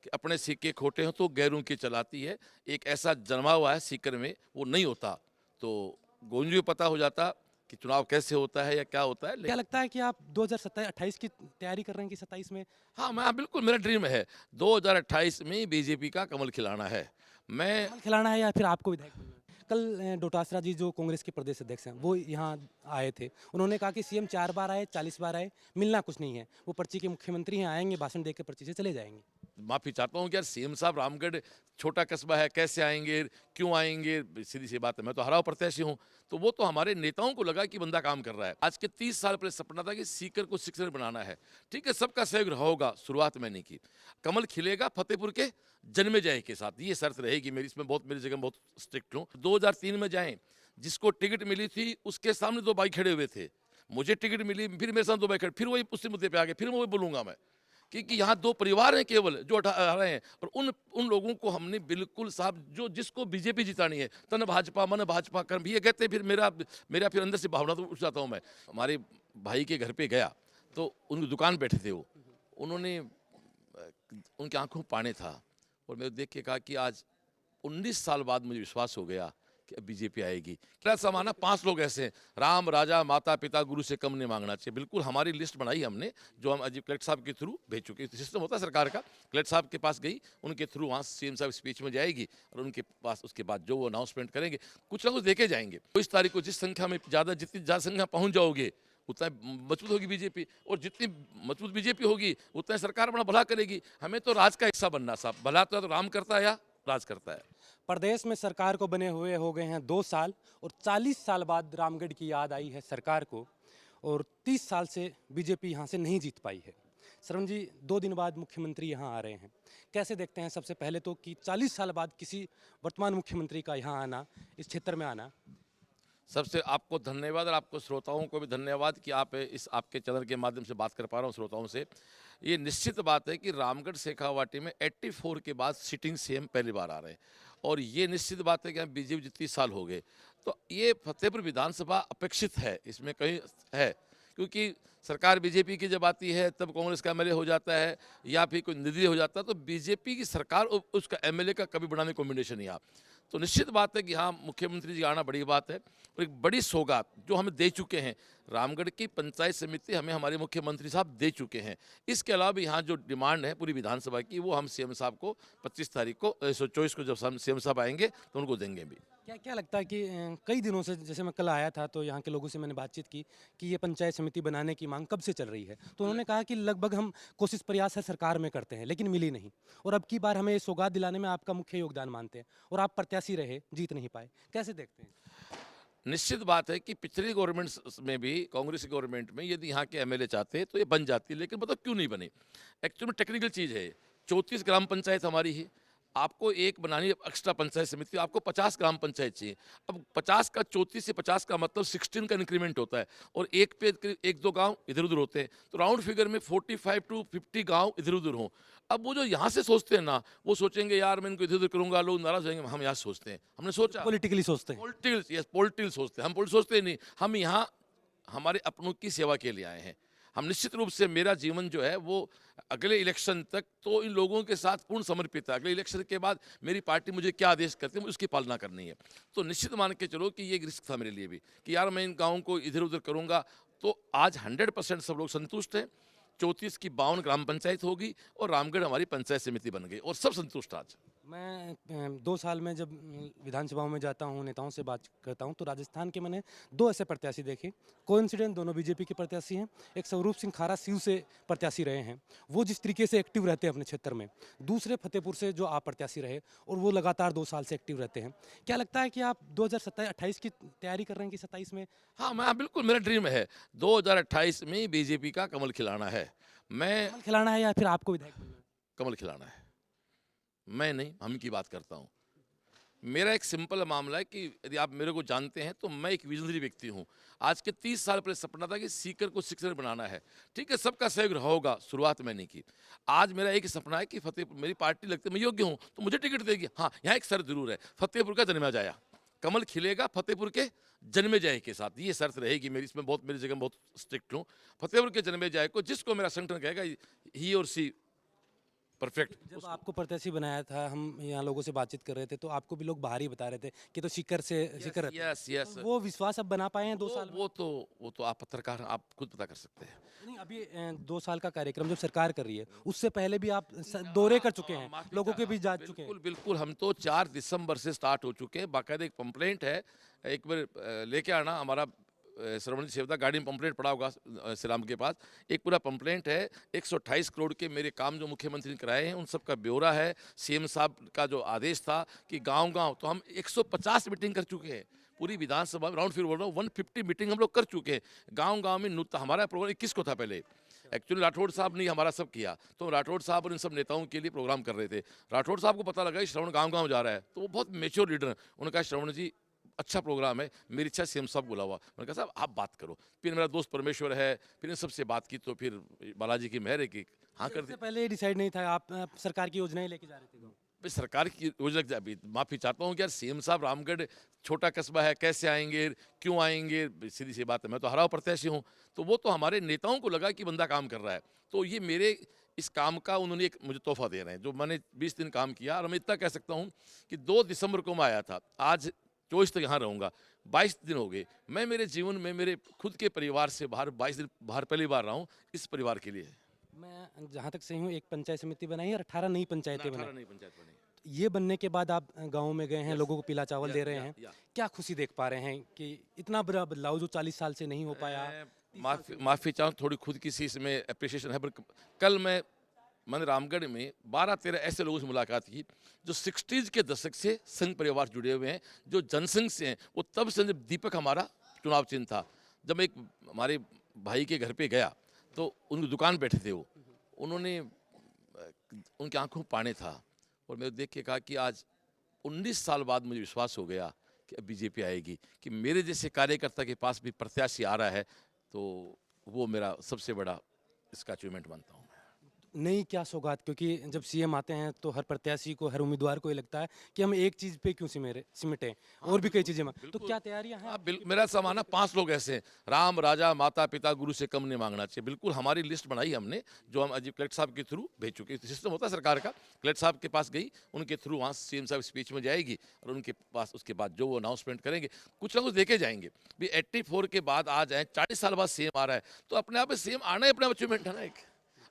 कि अपने सिक्के खोटे हों तो गैरों की चलाती है। एक ऐसा जन्मा हुआ है सीकर में, वो नहीं होता तो गोंजू पता हो जाता कि चुनाव कैसे होता है या क्या होता है। क्या लगता है कि आप 2027-28 की तैयारी कर रहे हैं कि 27 में हाँ, मैं बिल्कुल, मेरा ड्रीम है 2028 में बीजेपी का कमल खिलाना है। मैं कमल खिलाना है या फिर आपको विधायक बनना है? कल डोटासरा जी जो कांग्रेस के प्रदेश अध्यक्ष हैं वो यहाँ आए थे। उन्होंने कहा कि सीएम 4 बार आए, 40 बार आए, मिलना कुछ नहीं है। वो पर्ची के मुख्यमंत्री हैं, आएंगे भाषण देकर पर्ची से चले जाएंगे। माफ़ी चाहता हूँ कि यार सीएम साहब रामगढ़ छोटा कस्बा है, कैसे आएँगे, क्यों आएँगे? सीधी-सी बात है, मैं तो हराव प्रत्याशी हूँ। तो वो तो हमारे नेताओं को लगा कि बंदा काम कर रहा है। आज के 30 साल पहले सपना था कि सीकर को शिक्षण बनाना है। ठीक है, सबका सहयोग होगा, शुरुआत मैंने की। कमल खिलेगा फतेहपुर के जन्मेजय के साथ, ये शर्त रहेगी मेरी। इसमें बहुत, मेरी जगह बहुत स्ट्रिक्ट हूँ। 2003 में जाएँ, जिसको टिकट मिली थी उसके सामने 2 भाई खड़े हुए थे। मुझे टिकट मिली, फिर मेरे साथ 2 भाई खड़े, फिर वही उसी मुद्दे पे आ गए, फिर मैं वही बोलूँगा मैं। कि यहाँ 2 परिवार हैं केवल जो हटा रहे हैं, और उन उन लोगों को हमने बिल्कुल साहब, जो जिसको बीजेपी जितानी है, तन भाजपा मन भाजपा कर्म, ये कहते हैं। फिर मेरा फिर अंदर से भावना तो उठ जाता हूँ मैं। हमारे भाई के घर पे गया तो उनकी दुकान बैठे थे वो, उन्होंने उनकी आंखों में पानी था, और मैं देख के कहा कि आज 19 साल बाद मुझे विश्वास हो गया कि अब बीजेपी आएगी। क्या समाना 5 लोग ऐसे हैं, राम राजा माता पिता गुरु से कम नहीं मांगना चाहिए। बिल्कुल हमारी लिस्ट बनाई हमने, जो हम अजीब कलेक्टर साहब के थ्रू भेज चुके। सिस्टम होता है सरकार का, कलेक्टर साहब के पास गई, उनके थ्रू वहाँ सीएम साहब स्पीच में जाएगी, और उनके पास उसके बाद जो वो अनाउंसमेंट करेंगे कुछ ना कुछ देके जाएंगे। तो इस तारीख को जिस संख्या में जितनी ज़्यादा संख्या पहुँच जाओगे, उतना मजबूत होगी बीजेपी, और जितनी मजबूत बीजेपी होगी उतना सरकार अपना भला करेगी। हमें तो राज का हिस्सा बनना साहब, भला तो राम करता है या राज करता है। प्रदेश में सरकार को बने हुए हो गए हैं 2 साल और 40 साल बाद रामगढ़ की याद आई है सरकार को और 30 साल से बीजेपी यहाँ से नहीं जीत पाई है। श्रवण जी 2 दिन बाद मुख्यमंत्री यहाँ आ रहे हैं। कैसे देखते हैं सबसे पहले तो कि 40 साल बाद किसी वर्तमान मुख्यमंत्री का यहाँ आना, इस क्षेत्र में आना? सबसे आपको धन्यवाद, और आपको श्रोताओं को भी धन्यवाद कि आप इस आपके चैनल के माध्यम से बात कर पा रहा हूँ श्रोताओं से। ये निश्चित बात है कि रामगढ़ शेखावाटी में 84 के बाद सिटिंग सीएम पहली बार आ रहे हैं, और ये निश्चित बात है कि हम बीजेपी जितनी साल हो गए, तो ये फतेहपुर विधानसभा अपेक्षित है, इसमें कहीं है। क्योंकि सरकार बीजेपी की जब आती है तब कांग्रेस का एमएलए हो जाता है, या फिर कोई निर्दलीय हो जाता है, तो बीजेपी की सरकार और उसका एमएलए का कभी बढ़ाने कॉम्बिनेशन नहीं आ। तो निश्चित बात है कि हाँ, मुख्यमंत्री जी आना बड़ी बात है, और एक बड़ी सौगात जो हमें दे चुके हैं। रामगढ़ की पंचायत समिति हमें हमारे मुख्यमंत्री साहब दे चुके हैं। इसके अलावा भी यहाँ जो डिमांड है पूरी विधानसभा की, वो हम सीएम साहब को 25 तारीख को 24 को जब सीएम साहब आएंगे तो उनको देंगे भी। क्या क्या लगता है कि कई दिनों से, जैसे मैं कल आया था तो यहाँ के लोगों से मैंने बातचीत की कि ये पंचायत समिति बनाने की मांग कब से चल रही है, तो उन्होंने कहा कि लगभग हम कोशिश प्रयास है सरकार में करते हैं लेकिन मिली नहीं, और अब की बार हमें ये सौगात दिलाने में आपका मुख्य योगदान मानते हैं, और आप प्रत्याशी रहे, जीत नहीं पाए। कैसे देखते हैं? निश्चित बात है कि पिछली गवर्नमेंट में भी, कांग्रेस की गवर्नमेंट में, यदि यहाँ के एमएलए चाहते तो ये बन जाती, लेकिन मतलब क्यों नहीं बनी? एक्चुअली में टेक्निकल चीज़ है। 34 ग्राम पंचायत हमारी है, आपको एक बनानी है एक्स्ट्रा पंचायत समिति, आपको 50 ग्राम पंचायत चाहिए। अब 50 का 34 से 50 का मतलब 16 का इंक्रीमेंट होता है, और एक पे करीब 1-2 गांव इधर उधर होते हैं, तो राउंड फिगर में 45 टू 50 गांव इधर उधर हों। अब वो जो यहाँ से सोचते हैं ना, वो सोचेंगे यार मैं इनको इधर उधर करूंगा, लोग नाराज होंगे। हम यहाँ सोचते हैं, हमने सोचा पॉलिटिकली सोचते हैं। पॉलिटिकल, यस पॉलिटिकल सोचते हैं, हम पॉलिटिकल सोचते ही नहीं। हम यहाँ हमारे अपनों की सेवा के लिए आए हैं। हम निश्चित रूप से, मेरा जीवन जो है वो अगले इलेक्शन तक तो इन लोगों के साथ पूर्ण समर्पित है। अगले इलेक्शन के बाद मेरी पार्टी मुझे क्या आदेश करती है मुझे उसकी पालना करनी है। तो निश्चित मान के चलो कि ये एक रिस्क था मेरे लिए भी, कि यार मैं इन गाँवों को इधर उधर करूँगा। तो आज 100% सब लोग संतुष्ट हैं। 34 की 52 ग्राम पंचायत होगी, और रामगढ़ हमारी पंचायत समिति बन गई, और सब संतुष्ट आज। मैं 2 साल में जब विधानसभाओं में जाता हूँ, नेताओं से बात करता हूँ, तो राजस्थान के मैंने 2 ऐसे प्रत्याशी देखे, कोइंसिडेंट दोनों बीजेपी के प्रत्याशी हैं। एक स्वरूप सिंह खारा शिव से प्रत्याशी रहे हैं, वो जिस तरीके से एक्टिव रहते हैं अपने क्षेत्र में। दूसरे फतेहपुर से जो आप प्रत्याशी रहे, और वो लगातार 2 साल से एक्टिव रहते हैं। क्या लगता है कि आप 2027-28 की तैयारी कर रहे हैं कि 27 में? हाँ, मैं बिल्कुल, मेरा ड्रीम है 2028 में बीजेपी का कमल खिलाना है। मैं कमल खिलाना है या फिर आपको विधायक बनना है? कमल खिलाना है, मैं नहीं, हम की बात करता हूँ। मेरा एक सिंपल मामला है कि यदि आप मेरे को जानते हैं तो मैं एक विजनरी व्यक्ति हूँ। आज के 30 साल पहले सपना था कि सीकर को शिक्षण बनाना है। ठीक है, सबका सहयोग होगा, शुरुआत मैंने की। आज मेरा एक ही सपना है कि फतेहपुर, मेरी पार्टी लगती है मैं योग्य हूँ तो मुझे टिकट देगी। हाँ, यहाँ एक शर्त जरूर है, फतेहपुर का जन्मेजाया कमल खिलेगा फतेहपुर के जन्मेजय के साथ, ये शर्त रहेगी मेरी। इसमें बहुत, मेरी जगह बहुत स्ट्रिक्ट हूँ। फतेहपुर के जन्मेजय को, जिसको मेरा संगठन कहेगा ही और सी परफेक्ट। जब आपको प्रत्याशी बनाया था, हम यहाँ लोगों से बातचीत कर रहे थे, तो आपको भी लोग बाहर ही बता रहे थे कि तो शिखर रहते हैं। यस यस, तो वो विश्वास अब बना पाए हैं 2 साल में? वो तो आप पत्रकार हैं, आप खुद पता कर सकते हैं। नहीं, अभी 2 साल का कार्यक्रम जब सरकार कर रही है, उससे पहले भी आप दौरे कर चुके हैं, माफी लोगों चा के बीच जा चुके हैं। बिल्कुल बिल्कुल, हम तो 4 दिसंबर से स्टार्ट हो चुके हैं। बाकायदा एक पंप्लेंट है, एक बार लेके आना, हमारा श्रवण सेवता गाड़ी में पंप्लेंट पड़ा होगा श्रीराम के पास। एक पूरा पंप्लेंट है, 128 करोड़ के मेरे काम जो मुख्यमंत्री ने कराए हैं उन सब का ब्यौरा है। सीएम साहब का जो आदेश था कि गांव-गांव, तो हम 150 मीटिंग कर चुके हैं। पूरी विधानसभा में, राउंड फिर बोल रहा हूँ, 150 मीटिंग हम लोग कर चुके हैं। गांव-गांव में हमारा प्रोग्राम 21 को था पहले। एक्चुअली राठौड़ साहब ने हमारा सब किया, तो राठौड़ साहब और इन सब नेताओं के लिए प्रोग्राम कर रहे थे। राठौड़ साहब को पता लगा कि श्रवण गांव-गांव जा रहा है, तो वो बहुत मैच्योर लीडर हैं। उन्होंने कहा श्रवण जी अच्छा प्रोग्राम है, मेरी इच्छा सीएम साहब बुला हुआ। मैंने कहा साहब आप बात करो। फिर मेरा दोस्त परमेश्वर है, फिर इन सबसे बात की, तो फिर बालाजी की मेहर है कि हाँ कर दी। इससे पहले डिसाइड नहीं था, आप सरकार की योजनाएं लेके जा रहे थे गाँव? भाई सरकार की योजना, अभी माफी चाहता हूँ कि यार सीएम साहब, रामगढ़ छोटा कस्बा है, कैसे आएंगे, क्यों आएंगे, सीधी सी बात है, मैं तो हराव प्रत्याशी हूँ। तो वो तो हमारे नेताओं को लगा कि बंदा काम कर रहा है, तो ये मेरे इस काम का उन्होंने एक मुझे तोहफा दे रहे हैं, जो मैंने 20 दिन काम किया। और मैं इतना कह सकता हूँ कि 2 दिसंबर को मैं आया था, आज 24 तक यहाँ रहूँगा, 22 दिन हो गए। मैं मेरे जीवन में मेरे खुद के परिवार से बाहर 22 दिन बाहर पहली बार रहा हूँ, इस परिवार के लिए। मैं जहाँ तक सही हूँ, एक पंचायत समिति बनाई और 18 नई पंचायतें बनाई। 18 नई पंचायत बनी। ये बनने के बाद आप गाँव में गए हैं, लोगों को पीला चावल दे रहे हैं। या क्या खुशी देख पा रहे हैं कि इतना बड़ा बदलाव जो 40 साल से नहीं हो पाया? माफ़ी चाहूँ, थोड़ी खुद की सी इसमें अप्रिसिएशन है, पर कल मैंने रामगढ़ में 12-13 ऐसे लोगों से मुलाकात की जो 60s के दशक से संघ परिवार जुड़े हुए हैं, जो जनसंघ से हैं। वो तब से जब दीपक हमारा चुनाव चिन्ह था। जब एक हमारे भाई के घर पे गया, तो उनकी दुकान बैठे थे वो, उन्होंने उनकी आंखों में पानी था, और मैं देख के कहा कि आज 19 साल बाद मुझे विश्वास हो गया कि अब बीजेपी आएगी, कि मेरे जैसे कार्यकर्ता के पास भी प्रत्याशी आ रहा है। तो वो मेरा सबसे बड़ा इसका अचीवमेंट मानता हूँ। नहीं, क्या सौगात, क्योंकि जब सीएम आते हैं तो हर प्रत्याशी को, हर उम्मीदवार को ये लगता है कि हम एक चीज़ पे क्यों सिमटें, और भी कई चीज़ें तो क्या तैयारियां हैं? मेरा समाना 5 लोग ऐसे हैं, राम राजा माता पिता गुरु से कम नहीं मांगना चाहिए। बिल्कुल हमारी लिस्ट बनाई हमने, जो हम अजीब कलेक्टर साहब के थ्रू भेज चुके। सिस्टम होता है सरकार का, कलेक्टर साहब के पास गई, उनके थ्रू वहाँ सीएम साहब स्पीच में जाएगी, और उनके पास उसके बाद जो वो अनाउंसमेंट करेंगे, कुछ ना कुछ देके जाएंगे। भी 84 के बाद आ जाए, 40 साल बाद सीएम आ रहा है, तो अपने आप में सीएम आना ही अपना अचीवमेंट है ना एक।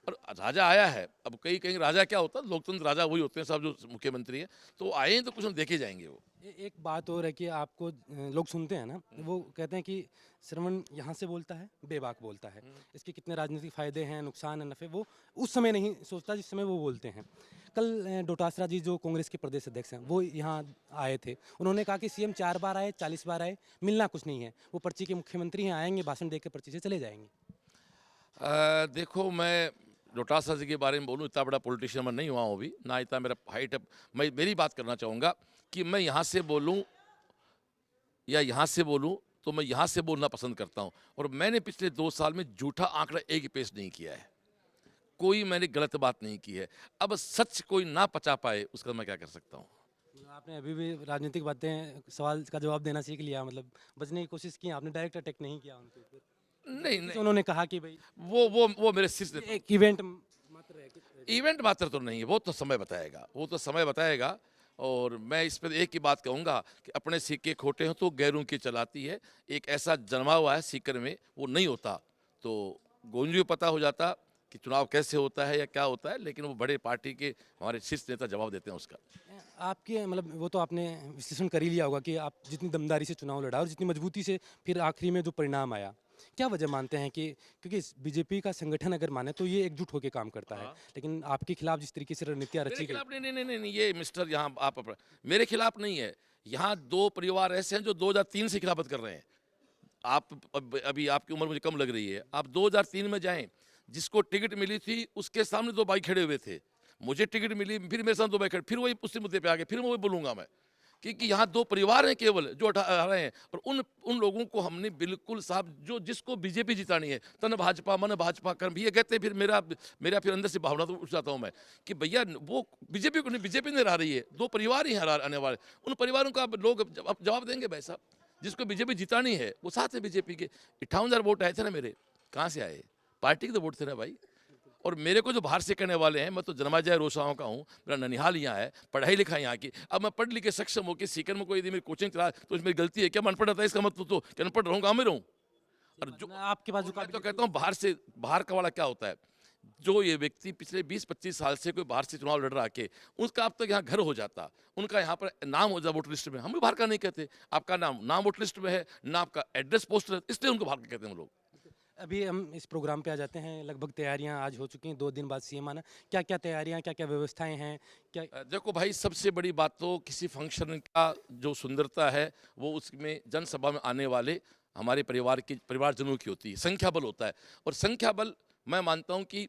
और राजा आया है, अब कई कहीं राजा क्या होता है, लोकतंत्र राजा वही होते हैं सब जो मुख्यमंत्री हैं, तो आए हैं तो कुछ हम देखे जाएंगे। वो एक बात और है कि आपको लोग सुनते हैं ना, वो कहते हैं कि श्रवण यहाँ से बोलता है, बेबाक बोलता है, इसके कितने राजनीतिक फायदे हैं, नुकसान है, नफ़े, वो उस समय नहीं सोचता जिस समय वो बोलते हैं। कल डोटासरा जी जो कांग्रेस के प्रदेश अध्यक्ष हैं, वो यहाँ आए थे। उन्होंने कहा कि सीएम 4 बार आए, 40 बार आए, मिलना कुछ नहीं है। वो पर्ची के मुख्यमंत्री हैं, आएंगे, भाषण देकर पर्ची से चले जाएंगे। देखो, मैं डोटासरा जी के बारे में बोलूँ, इतना बड़ा पॉलिटिशियन मैं नहीं हुआ हूँ अभी, ना इतना मेरा हाइट है। मैं मेरी बात करना चाहूँगा कि मैं यहाँ से बोलूँ या यहाँ से बोलूँ, तो मैं यहाँ से बोलना पसंद करता हूँ। और मैंने पिछले 2 साल में झूठा आंकड़ा एक ही पेश नहीं किया है, कोई मैंने गलत बात नहीं की है। अब सच कोई ना पचा पाए, उसका मैं क्या कर सकता हूँ। आपने अभी भी राजनीतिक बातें, सवाल का जवाब देना सीख लिया, मतलब बचने की कोशिश की, आपने डायरेक्ट अटैक नहीं किया उनके ऊपर। नहीं जैसे नहीं, उन्होंने कहा कि भाई वो मेरे शिष्य ये एक इवेंट मात्र है इवेंट मात्र तो नहीं है, वो तो समय बताएगा, वो तो समय बताएगा। और मैं इस पर एक ही बात कहूँगा कि अपने सिक्के खोटे हो तो गैरों की चलाती है। एक ऐसा जन्मा हुआ है सीकर में, वो नहीं होता तो गोंजू पता हो जाता कि चुनाव कैसे होता है या क्या होता है, लेकिन वो बड़े पार्टी के हमारे शीर्ष नेता जवाब देते हैं उसका। आपके, मतलब वो तो आपने विश्लेषण कर ही लिया होगा कि आप जितनी दमदारी से चुनाव लड़ा और जितनी मजबूती से फिर आखिरी में जो परिणाम आया, क्या वजह मानते हैं कि, क्योंकि बीजेपी का संगठन अगर माने तो ये एकजुट होकर काम करता है, लेकिन आपके खिलाफ जिस तरीके से रणनीतियाँ मेरे रची गई। खिलाफ नहीं नहीं नहीं नहीं, ये मिस्टर यहाँ मेरे खिलाफ नहीं है। यहाँ 2 परिवार ऐसे हैं जो 2003 से खिलाफत कर रहे हैं। आप अभी आपकी उम्र मुझे कम लग रही है, आप 2003 में जाएं, जिसको टिकट मिली थी उसके सामने 2 भाई खड़े हुए थे, मुझे टिकट मिली, फिर मेरे साथ 2 भाई खड़े, फिर वही उसी मुद्दे पे आ गए, फिर मैं वही बोलूंगा मैं, क्योंकि यहाँ 2 परिवार हैं केवल जो हटा रहे हैं। और उन लोगों को हमने बिल्कुल साहब, जो जिसको बीजेपी जितानी है, तन भाजपा मन भाजपा कर्म भी ये कहते हैं, फिर मेरा फिर अंदर से भावना तो उठ जाता हूँ मैं कि भैया वो बीजेपी को नहीं, बीजेपी नहीं हरा रही है, 2 परिवार ही हरा आने वाले। उन परिवारों का लोग जवाब देंगे भाई साहब, जिसको बीजेपी जितानी है वो साथ है बीजेपी के। 58,000 वोट आए थे ना मेरे, कहाँ से आए? पार्टी के तो वोट थे ना भाई। और मेरे को जो बाहर से करने वाले हैं, मैं तो जन्माजय रोसाओं का हूँ, मेरा ननिहाल यहाँ है, पढ़ाई लिखाई यहाँ की। अब मैं पढ़ लिख के सक्षम होकर सीकर में कोई यदि मेरी कोचिंग चला तो इसमें मेरी गलती है क्या? मैं अनपढ़ रहता है इसका मतलब तो कि अनपढ़ रहूँ, गाँव में रहूँ? और जो आपके पास जो मैं तो कहता हूँ बाहर का वाला क्या होता है, जो ये व्यक्ति पिछले 20-25 साल से कोई बाहर से चुनाव लड़ रहा के, उसका अब तक यहाँ घर हो जाता, उनका यहाँ पर नाम हो जाए वोटर लिस्ट में। हम भी बाहर का नहीं कहते, आपका नाम वोटर लिस्ट में है ना, आपका एड्रेस पोस्टर है, इसलिए उनको बाहर का कहते हैं हम लोग। अभी हम इस प्रोग्राम पे आ जाते हैं। लगभग तैयारियां आज हो चुकी हैं, 2 दिन बाद सीएम आना। क्या क्या तैयारियां, क्या क्या व्यवस्थाएं हैं, क्या? देखो भाई, सबसे बड़ी बात तो किसी फंक्शन का जो सुंदरता है वो उसमें जनसभा में आने वाले हमारे परिवारजनों की होती है, संख्या बल होता है। और संख्या बल मैं मानता हूँ कि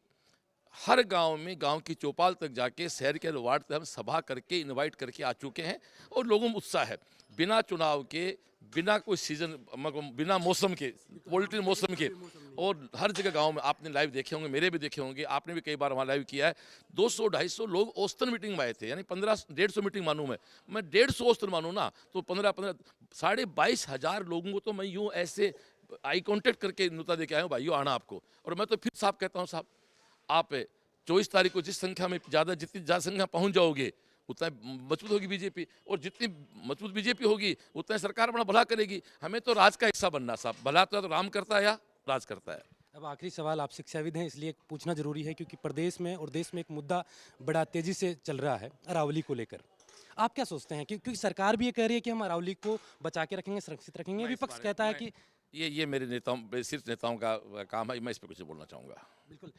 हर गांव में, गांव की चौपाल तक जाके, शहर के वार्ड तक हम सभा करके इनवाइट करके आ चुके हैं और लोगों में उत्साह है। बिना चुनाव के, बिना कोई सीजन, बिना मौसम के, पॉलिटिकल मौसम के, और हर जगह गांव में आपने लाइव देखे होंगे, मेरे भी देखे होंगे, आपने भी कई बार वहाँ लाइव किया है। 200-250 लोग औसतन मीटिंग में आए थे, यानी 1500-150 मीटिंग मानूँ मैं 150 औसतन मानूँ ना, तो 15 22,500 लोगों को तो मैं यूँ ऐसे आई कॉन्टेक्ट करके नुता दे के आया हूँ, भाइयों आना आपको। और मैं तो फिर साहब कहता हूँ, साहब आप 24 तारीख को जिस संख्या में जितनी ज़्यादा संख्या पहुंच जाओगे, उतना मजबूत होगी बीजेपी, और जितनी मजबूत बीजेपी होगी उतना सरकार अपना भला करेगी। हमें तो राज का हिस्सा बनना साहब, भला तो राम करता है या राज करता है। अब आखिरी सवाल, आप शिक्षाविद हैं इसलिए पूछना जरूरी है, क्योंकि प्रदेश में और देश में एक मुद्दा बड़ा तेजी से चल रहा है अरावली को लेकर। आप क्या सोचते हैं? क्योंकि सरकार भी ये कह रही है कि हम अरावली को बचा के रखेंगे, सुरक्षित रखेंगे, मैं इस विपक्ष बारे कहता है मैं कि ये मेरे नेताओं, सिर्फ नेताओं का काम है, मैं इस पर कुछ नहीं बोलना चाहूँगा। बिल्कुल।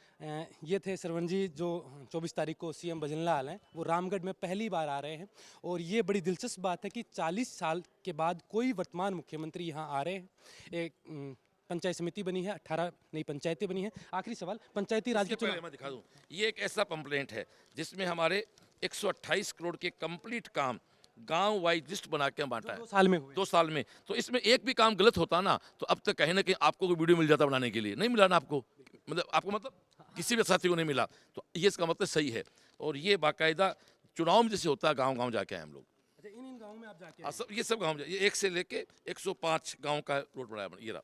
ये थे श्रवण जी, जो 24 तारीख को सीएम भजनलाल हैं, वो रामगढ़ में पहली बार आ रहे हैं। और ये बड़ी दिलचस्प बात है कि 40 साल के बाद कोई वर्तमान मुख्यमंत्री यहाँ आ रहे हैं। एक पंचायत समिति बनी है, 18 नई पंचायतें बनी हैं। आखिरी सवाल, पंचायती राज के इससे पहले चुनाव, मैं दिखा दूं, ये एक ऐसा पंपलेंट है जिसमें हमारे 128 करोड़ के कंप्लीट काम गांव वाइज लिस्ट बना के बांटा है 2 साल में हुए। 2 साल में। तो इसमें एक भी काम गलत होता ना, तो अब तक कहीं ना कहीं आपको कोई वीडियो मिल जाता बनाने के लिए, नहीं मिला ना आपको, मतलब आपको, मतलब किसी भी साथी को नहीं मिला। तो ये इसका मतलब सही है, और ये बाकायदा चुनाव में जैसे होता है, गाँव गाँव जाके आए हम लोग। अच्छा, इन गाँवों में आप जाके हाँ, सब ये सब गाँव, ये 1 से लेके 105 गाँव का रोड बनाया ये रहा।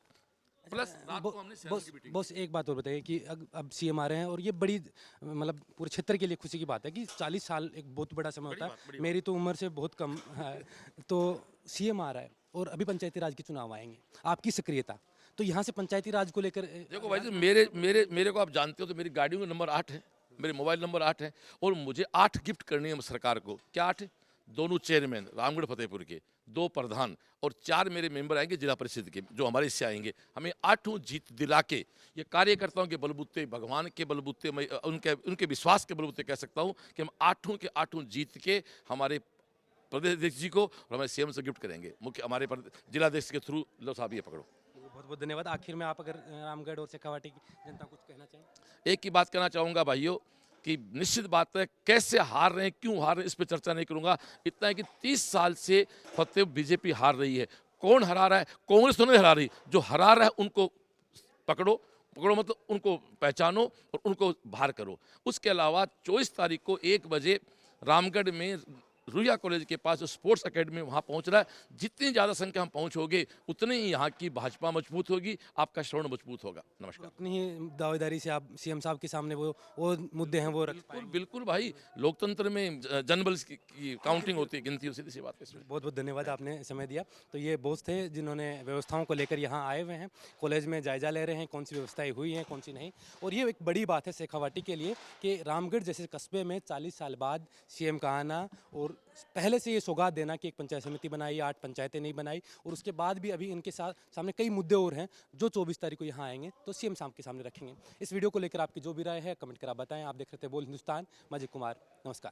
प्लस रात को हमने शहरों की मीटिंग। बस एक बात और बताइए कि अब सीएम आ रहे हैं, और ये बड़ी मतलब पूरे क्षेत्र के लिए खुशी की बात है कि 40 साल एक बहुत बड़ा समय होता है। मेरी तो उम्र से बहुत कम है, तो सीएम आ रहा है और अभी पंचायती राज के चुनाव आएंगे, आपकी सक्रियता तो यहाँ से पंचायती राज को लेकर देखो भाई जी, मेरे को आप जानते हो, तो मेरी गाड़ियों का नंबर 8 है, मेरे मोबाइल नंबर 8 है, और मुझे 8 गिफ्ट करनी है सरकार को। क्या 8 है? दोनों चेयरमैन रामगढ़ फतेहपुर के, 2 प्रधान और 4 मेरे मेंबर आएंगे जिला परिषद के, जो हमारे इससे आएंगे। हमें 8 जीत दिला के, ये कार्यकर्ताओं के बलबूते, भगवान के बलबूते, मैं उनके विश्वास के बलबूते कह सकता हूँ कि हम 8 के 8 जीत के हमारे प्रदेश अध्यक्ष जी को और हमारे सीएम से गिफ्ट करेंगे। मुख्य हमारे जिलाध्यक्ष के थ्रू। लो साहब, ये पकड़ो। बहुत बहुत धन्यवाद। आखिर में आप अगर रामगढ़ और शेखावाटी की जनता कुछ कहना चाहें? एक ही बात कहना चाहूँगा भाइयों, कि निश्चित बात है, कैसे हार रहे हैं, क्यों हार रहे हैं, इस पर चर्चा नहीं करूँगा। इतना है कि 30 साल से फतेह बीजेपी हार रही है। कौन हरा रहा है? कांग्रेस तो नहीं हरा रही, जो हरा रहा है उनको पकड़ो, मतलब उनको पहचानो और उनको बाहर करो। उसके अलावा 24 तारीख को 1 बजे रामगढ़ में रुइया कॉलेज के पास जो स्पोर्ट्स एकेडमी वहाँ पहुँच रहा है। जितनी ज़्यादा संख्या हम पहुँचोगे उतनी ही यहाँ की भाजपा मजबूत होगी, आपका श्रवण मजबूत होगा। नमस्कार। अपनी ही दावेदारी से आप सीएम साहब के सामने वो मुद्दे हैं वो रख बिल्कुल बिल्कुल भाई, लोकतंत्र में जनबल की काउंटिंग होती है, गिनती होती है, सीधी सी बात है इसमें। बहुत बहुत धन्यवाद, आपने समय दिया। तो ये बोस थे जिन्होंने व्यवस्थाओं को लेकर यहाँ आए हुए हैं, कॉलेज में जायजा ले रहे हैं कौन सी व्यवस्थाएं हुई हैं कौन सी नहीं। और ये एक बड़ी बात है शेखावाटी के लिए कि रामगढ़ जैसे कस्बे में 40 साल बाद सीएम का आना, और पहले से ये सौगात देना कि एक पंचायत समिति बनाई, 8 पंचायतें नहीं बनाई, और उसके बाद भी अभी इनके सामने कई मुद्दे और हैं जो 24 तारीख को यहाँ आएंगे तो सीएम साहब के सामने रखेंगे। इस वीडियो को लेकर आपकी जो भी राय है कमेंट कर आप बताएं। आप देख रहे थे बोल हिंदुस्तान, मैं अजय कुमार, नमस्कार।